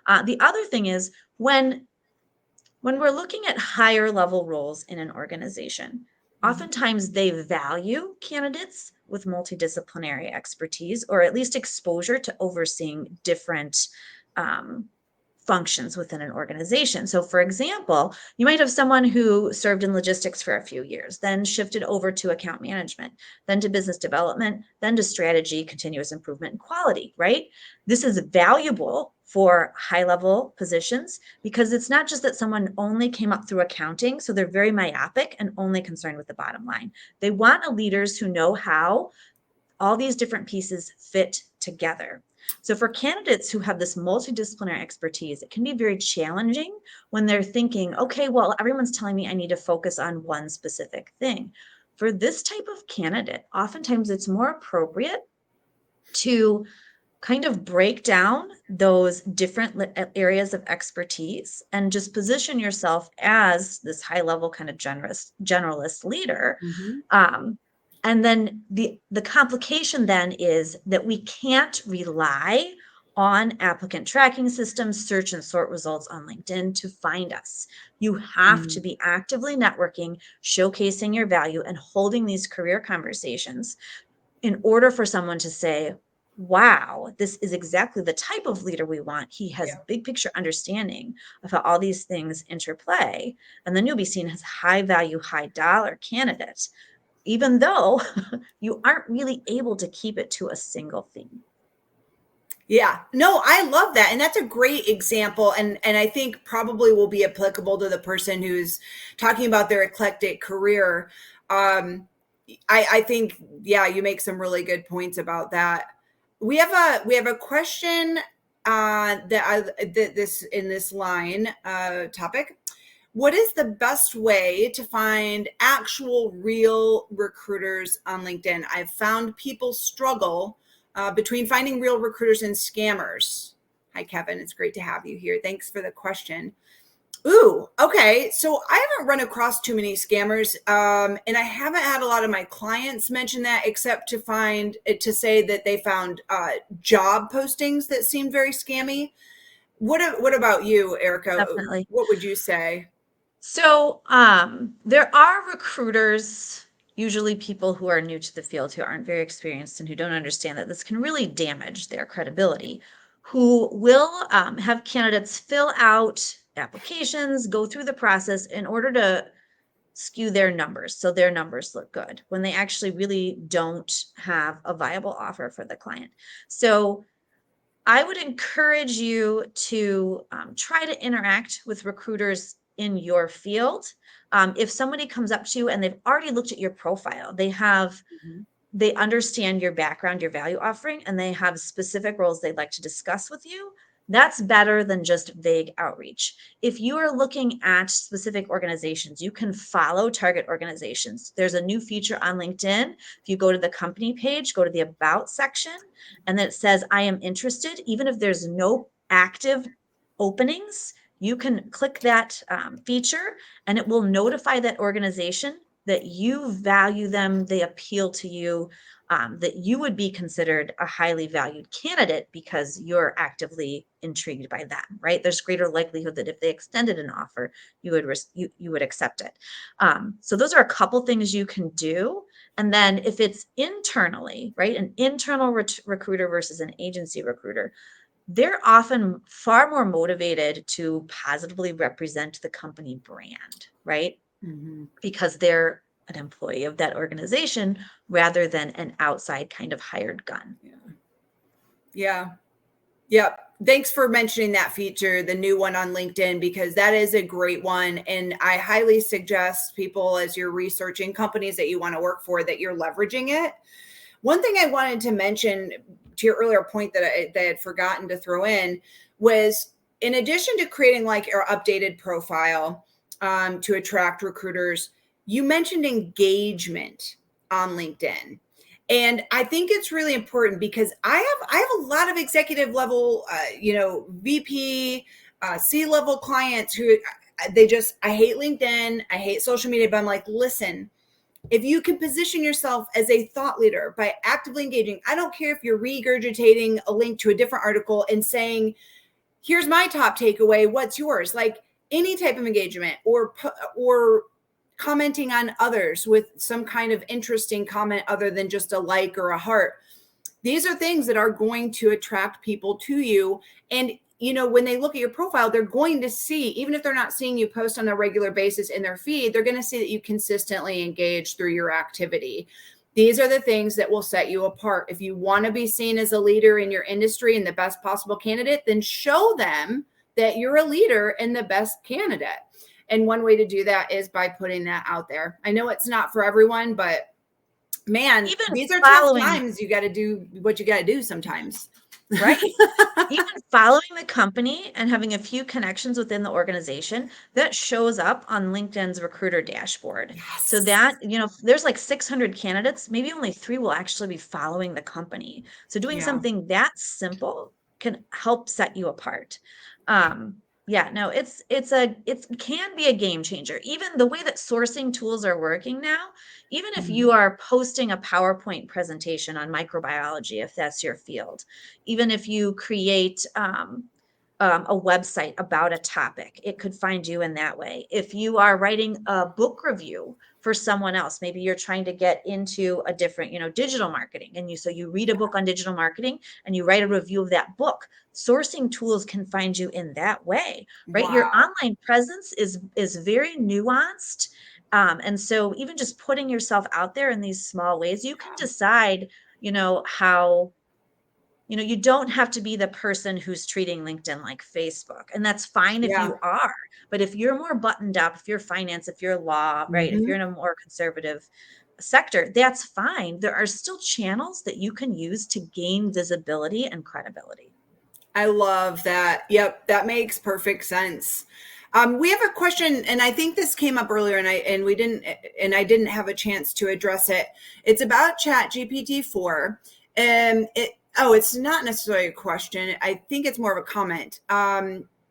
The other thing is when we're looking at higher level roles in an organization, oftentimes they value candidates with multidisciplinary expertise, or at least exposure to overseeing different functions within an organization. So for example, you might have someone who served in logistics for a few years, then shifted over to account management, then to business development, then to strategy, continuous improvement, and quality, right? This is valuable for high-level positions because it's not just that someone only came up through accounting, so they're very myopic and only concerned with the bottom line. They want leaders who know how all these different pieces fit together. So for candidates who have this multidisciplinary expertise, it can be very challenging when they're thinking, okay, well, everyone's telling me I need to focus on one specific thing. For this type of candidate, oftentimes it's more appropriate to kind of break down those different areas of expertise and just position yourself as this high level kind of generalist leader. Mhm. And then the complication then is that we can't rely on applicant tracking systems, search and sort results on LinkedIn to find us. You have to be actively networking, showcasing your value, and holding these career conversations in order for someone to say, wow, this is exactly the type of leader we want. He has Yeah. big picture understanding of how all these things interplay. And then you'll be seen as high value, high dollar candidate, even though you aren't really able to keep it to a single theme. Yeah, no, I love that. And that's a great example. And I think probably will be applicable to the person who's talking about their eclectic career. I think, yeah, you make some really good points about that. We have a question that this in this line topic. What is the best way to find actual real recruiters on LinkedIn? I've found people struggle between finding real recruiters and scammers. Hi, Kevin. It's great to have you here. Thanks for the question. Ooh, okay. So I haven't run across too many scammers, and I haven't had a lot of my clients mention that, except to say that they found job postings that seemed very scammy. What about you, Erica? Definitely. What would you say? So there are recruiters, usually people who are new to the field, who aren't very experienced and who don't understand that this can really damage their credibility, who will have candidates fill out applications, go through the process in order to skew their numbers so their numbers look good when they actually really don't have a viable offer for the client. So I would encourage you to try to interact with recruiters in your field. If somebody comes up to you and they've already looked at your profile, Mhm. they understand your background, your value offering, and they have specific roles they'd like to discuss with you. That's better than just vague outreach. If you are looking at specific organizations, you can follow target organizations. There's a new feature on LinkedIn. If you go to the company page, go to the About section, and then it says, I am interested, even if there's no active openings, you can click that feature and it will notify that organization that you value them, they appeal to you, that you would be considered a highly valued candidate because you're actively intrigued by them, right? There's greater likelihood that if they extended an offer, you would accept it. So those are a couple things you can do. And then if it's internally, right, an internal recruiter versus an agency recruiter, they're often far more motivated to positively represent the company brand, right? Mhm. Because they're an employee of that organization rather than an outside kind of hired gun. Yeah. Yeah. Yep. Thanks for mentioning that feature, the new one on LinkedIn, because that is a great one. And I highly suggest people, as you're researching companies that you want to work for, that you're leveraging it. One thing I wanted to mention to your earlier point that I had forgotten to throw in was, in addition to creating like your updated profile to attract recruiters, you mentioned engagement on LinkedIn. And I think it's really important because I have a lot of executive level, VP, C-level clients who I hate LinkedIn, I hate social media, but I'm like, listen, if you can position yourself as a thought leader by actively engaging, I don't care if you're regurgitating a link to a different article and saying, here's my top takeaway, what's yours? Like any type of engagement, or commenting on others with some kind of interesting comment other than just a like or a heart. These are things that are going to attract people to you. And when they look at your profile, they're going to see, even if they're not seeing you post on a regular basis in their feed, they're going to see that you consistently engage through your activity. These are the things that will set you apart. If you want to be seen as a leader in your industry and the best possible candidate, then show them that you're a leader and the best candidate. And one way to do that is by putting that out there. I know it's not for everyone, but man, Even these are tough following times. You got to do what you got to do sometimes. Right. Even following the company and having a few connections within the organization, that shows up on LinkedIn's recruiter dashboard. So Yes. that, there's like 600 candidates, maybe only 3 will actually be following the company. So doing Yeah. something that simple can help set you apart. Um, yeah, no, it can be a game changer. Even the way that sourcing tools are working now, even if Mhm. you are posting a PowerPoint presentation on microbiology, if that's your field, even if you create a website about a topic, it could find you in that way. If you are writing a book review for someone else, maybe you're trying to get into a different, digital marketing, and you read a book on digital marketing and you write a review of that book. Sourcing tools can find you in that way, right? Your Wow. online presence is very nuanced. And so even just putting yourself out there in these small ways, you can decide, how you don't have to be the person who's treating LinkedIn like Facebook. And that's fine if Yeah. you are. But if you're more buttoned up, if you're finance, if you're law, right, if you're Mhm. in a more conservative sector, that's fine. There are still channels that you can use to gain visibility and credibility. I love that. Yep, that makes perfect sense. We have a question, and I think this came up earlier, and I didn't have a chance to address it. It's about Chat GPT 4, and it's not necessarily a question. I think it's more of a comment.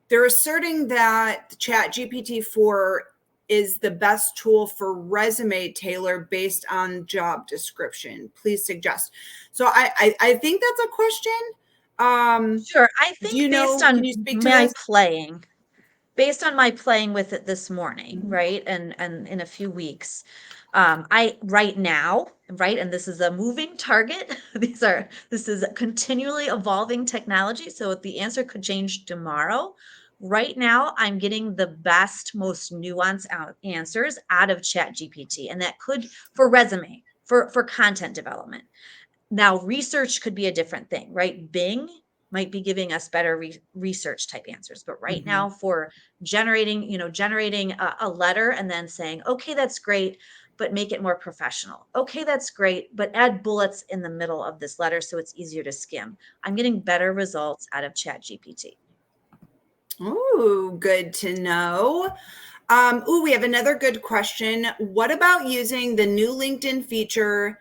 They're asserting that Chat GPT 4 is the best tool for resume tailor based on job description. Please suggest. So I think that's a question. Sure. I Do think you know? Can you speak to this? based on my playing with it this morning, Mhm. right? And in a few weeks, I right now, right, and this is a moving target. This is continually evolving technology, so the answer could change tomorrow. Right now, I'm getting the best, most nuanced answers out of ChatGPT, and that could for resume, for content development. Now, research could be a different thing, right? Bing might be giving us better research type answers, but right Mhm. now for generating a letter and then saying, okay, that's great, but make it more professional. Okay, that's great, but add bullets in the middle of this letter so it's easier to skim. I'm getting better results out of ChatGPT. Ooh, good to know. We have another good question. What about using the new LinkedIn feature?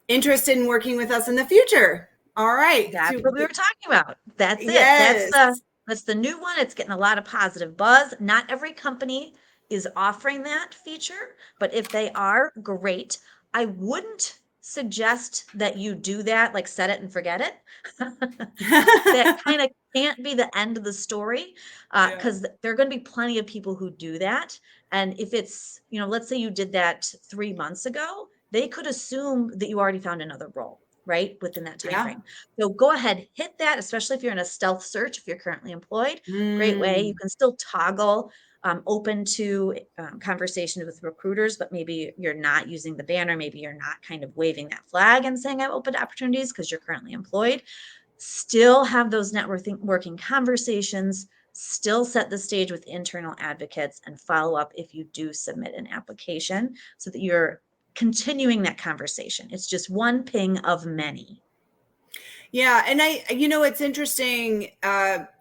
Interested in working with us in the future. All right. That's what we were talking about. That's it. That's Yes. the new one. It's getting a lot of positive buzz. Not every company is offering that feature, but if they are, great. I wouldn't suggest that you do that, like set it and forget it. That kind of can't be the end of the story, Yeah. because there are going to be plenty of people who do that. And if it's, let's say you did that 3 months ago, they could assume that you already found another role, right, within that time Yeah. frame. So go ahead, hit that, especially if you're in a stealth search, if you're currently employed. Great way. You Mm. can still toggle open to conversations with recruiters, but maybe you're not using the banner. Maybe you're not kind of waving that flag and saying I'm open to opportunities because you're currently employed. Still have those networking working conversations, still set the stage with internal advocates, and follow up if you do submit an application so that you're continuing that conversation. It's just one ping of many. Yeah, and it's interesting,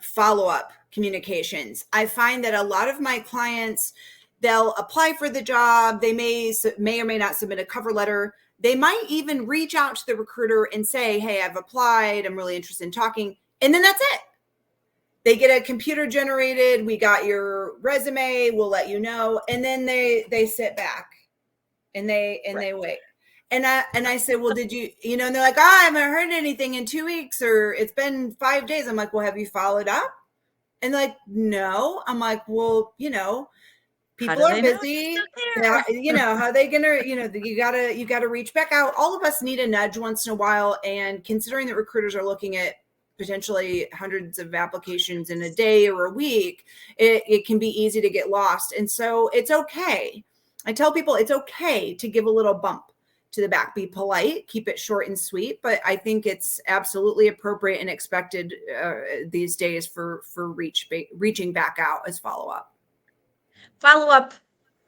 follow-up communications. I find that a lot of my clients, they'll apply for the job, they may or may not submit a cover letter. They might even reach out to the recruiter and say, "Hey, I've applied. I'm really interested in talking." And then that's it. They get a computer generated, "We got your resume, we'll let you know." And then they sit back and Right. they wait. And I said, "Well, did you, and they're like, I haven't heard anything in 2 weeks, or it's been 5 days." I'm like, "Well, have you followed up?" And like, "No." I'm like, "Well, How people do are they know you're busy. still Yeah, there? how they gonna, you gotta reach back out. All of us need a nudge once in a while. And considering that recruiters are looking at potentially hundreds of applications in a day or a week, it can be easy to get lost. And so it's okay. I tell people it's okay to give a little bump to the back. Be polite, keep it short and sweet, but I think it's absolutely appropriate and expected these days for reaching back out as follow up. Follow up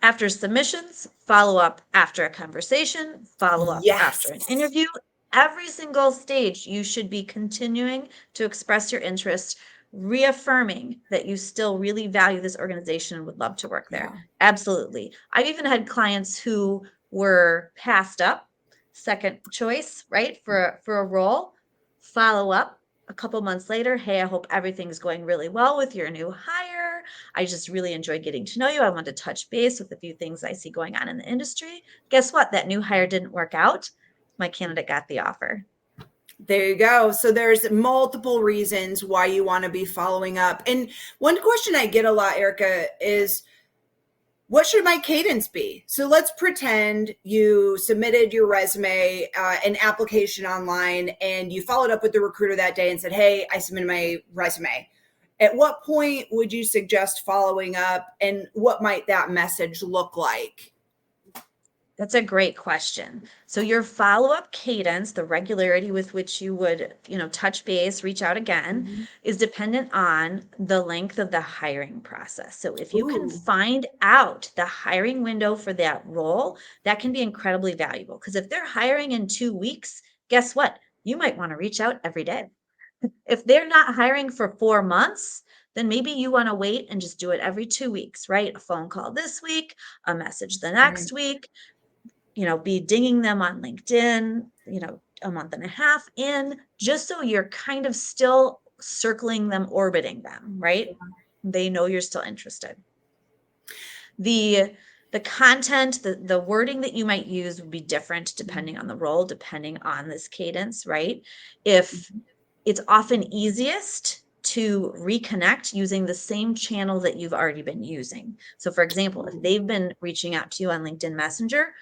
after submissions, follow up after a conversation, follow up after Yes. an interview. every single stage, you should be continuing to express your interest, reaffirming that you still really value this organization and would love to work there. Yeah. Absolutely. I've even had clients who were passed up, second choice, right, for a role, follow up a couple months later. Hey, I hope everything's going really well with your new hire. I just really enjoyed getting to know you. I want to touch base with a few things I see going on in the industry. Guess what? That new hire didn't work out. My candidate got the offer. There you go. So there's multiple reasons why you want to be following up. And one question I get a lot, Erica, is what should my cadence be? So let's pretend you submitted your resume, an application online, and you followed up with the recruiter that day and said, hey, I submitted my resume. At what point would you suggest following up, and what might that message look like? That's a great question. So your follow-up cadence, the regularity with which you would, touch base, reach out again, Mhm. is dependent on the length of the hiring process. So if you can Ooh, find out the hiring window for that role, that can be incredibly valuable. Because if they're hiring in 2 weeks, guess what? You might want to reach out every day. If they're not hiring for 4 months, then maybe you want to wait and just do it every 2 weeks, right? A phone call this week, a message the right. next week, be dinging them on LinkedIn, a month and a half in, just so you're kind of still circling them, orbiting them, right? They know you're still interested. The content, the wording that you might use would be different depending on the role, depending on this cadence, right? If it's often easiest to reconnect using the same channel that you've already been using. So for example, if they've been reaching out to you on LinkedIn Messenger,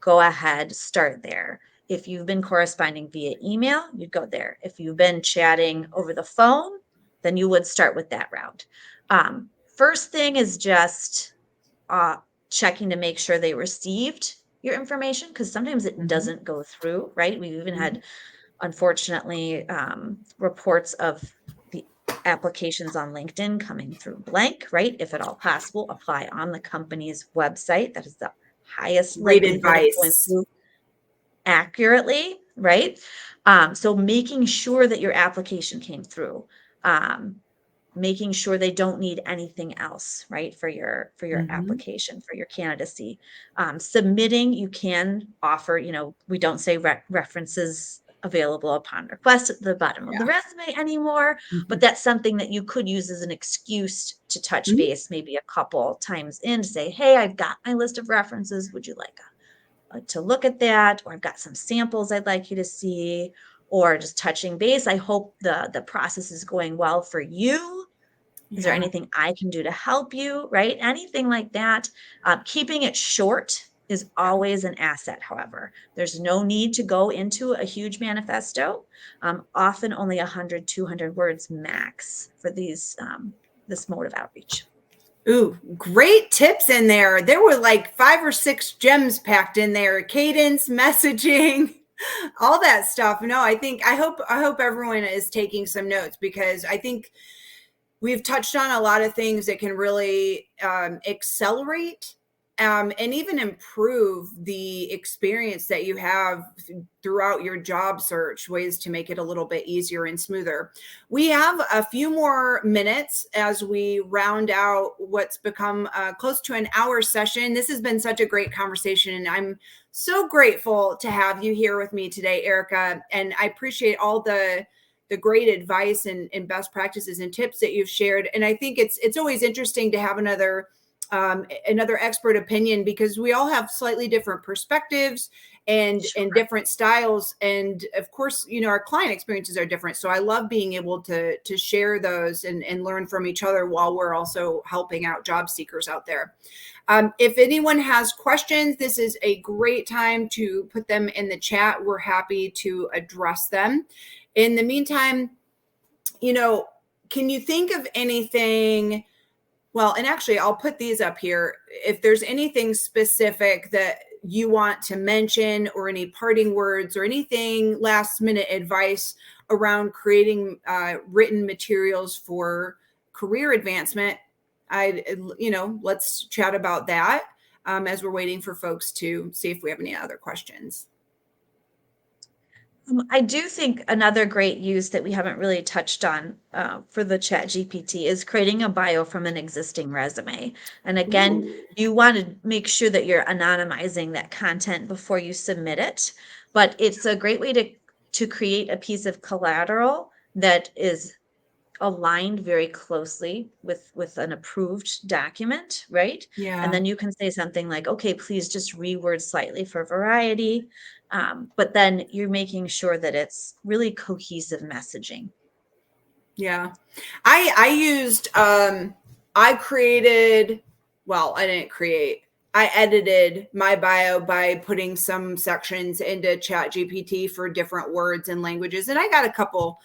go ahead, start there. If you've been corresponding via email, you'd go there. If you've been chatting over the phone, then you would start with that route. First thing is just checking to make sure they received your information, because sometimes it Mhm. doesn't go through, right? We've even Mhm. had, unfortunately, reports of the applications on LinkedIn coming through blank, right? If at all possible, apply on the company's website. That is the highest Great likelihood of going advice. through accurately, right? So making sure that your application came through, um, making sure they don't need anything else, right, for your Mhm. application, for your candidacy. Submitting, you can offer, we don't say references available upon request at the bottom of the Yeah. resume anymore, but Mhm. that's something that you could use as an excuse to touch Mhm. base maybe a couple times in, to say, hey, I've got my list of references. Would you like to look at that? Or I've got some samples I'd like you to see, or just touching base. I hope the process is going well for you. Is there Yeah. anything I can do to help you? Right? Anything like that. Keeping it short is Yeah. always an asset, however. There's no need to go into a huge manifesto. Often only 100, 200 words max for this mode of outreach. Ooh, great tips in there. There were like 5 or 6 gems packed in there. Cadence, messaging, all that stuff. No, I hope everyone is taking some notes, because I think we've touched on a lot of things that can really accelerate and even improve the experience that you have throughout your job search, ways to make it a little bit easier and smoother. We have a few more minutes as we round out what's become close to an hour session. This has been such a great conversation, and I'm so grateful to have you here with me today, Erica. And I appreciate all the great advice and best practices and tips that you've shared. And I think it's always interesting to have another expert opinion, because we all have slightly different perspectives and Sure. different styles. And of course, our client experiences are different. So I love being able to share those and learn from each other while we're also helping out job seekers out there. If anyone has questions, this is a great time to put them in the chat. We're happy to address them. In the meantime, you know, can you think of anything? Well, and actually, I'll put these up here. If there's anything specific that you want to mention, or any parting words, or anything last minute advice around creating written materials for career advancement, let's chat about that as we're waiting for folks to see if we have any other questions. I do think another great use that we haven't really touched on for the Chat GPT is creating a bio from an existing resume. And again, Ooh. you want to make sure that you're anonymizing that content before you submit it. But it's a great way to create a piece of collateral that is aligned very closely with an approved document, right? And Yeah. then you can say something like, okay, please just reword slightly for variety. But then you're making sure that it's really cohesive messaging. Yeah. I used I created, well, I didn't create. I edited my bio by putting some sections into Chat GPT for different words and languages, and I got a couple.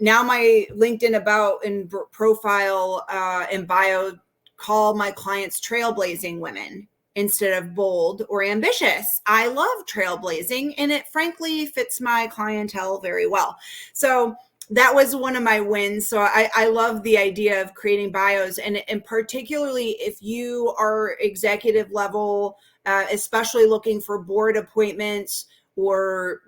Now my LinkedIn about and profile and bio call my clients trailblazing women instead of bold or ambitious. I love trailblazing, and it frankly fits my clientele very well. So that was one of my wins. So I love the idea of creating bios, and particularly if you are executive level, especially looking for board appointments or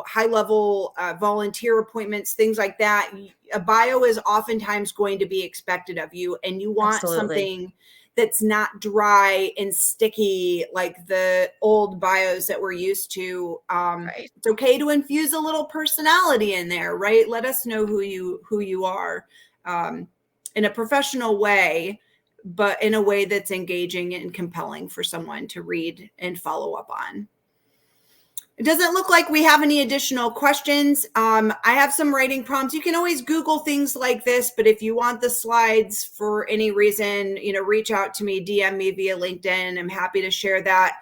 high level volunteer appointments, things like that. A bio is oftentimes going to be expected of you, and you want Absolutely. something that's not dry and sticky like the old bios that we're used to. Right. It's okay to infuse a little personality in there, right? Let us know who you are, in a professional way, but in a way that's engaging and compelling for someone to read and follow up on. It doesn't look like we have any additional questions. I have some writing prompts. You can always Google things like this, but if you want the slides for any reason, reach out to me, DM me via LinkedIn. I'm happy to share that.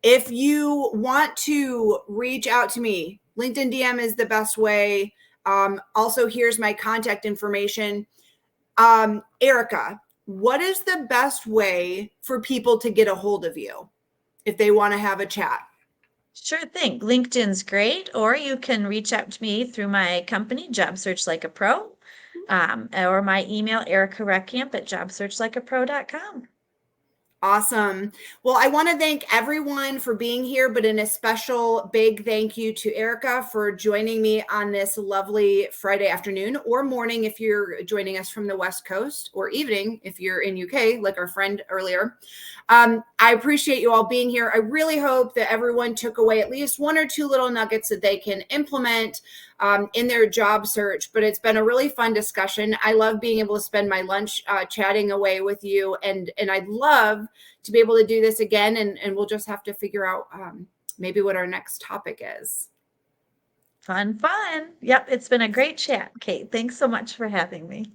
If you want to reach out to me, LinkedIn DM is the best way. Also, here's my contact information. Erica, what is the best way for people to get a hold of you if they want to have a chat? Sure thing. LinkedIn's great, or you can reach out to me through my company, Job Search Like a Pro, or my email, ericareckamp@jobsearchlikeapro.com. Awesome. Well, I want to thank everyone for being here, but in a special big thank you to Erica for joining me on this lovely Friday afternoon or morning if you're joining us from the West Coast, or evening if you're in UK, like our friend earlier. I appreciate you all being here. I really hope that everyone took away at least one or two little nuggets that they can implement in their job search. But it's been a really fun discussion. I love being able to spend my lunch chatting away with you, and I'd love to be able to do this again, and we'll just have to figure out maybe what our next topic is. Fun, fun. Yep, it's been a great chat, Kate. Thanks so much for having me.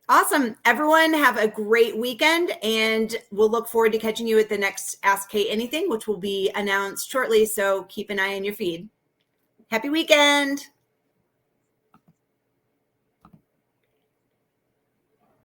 Awesome. Everyone have a great weekend, and we'll look forward to catching you at the next Ask Kate Anything, which will be announced shortly. So keep an eye on your feed. Happy weekend.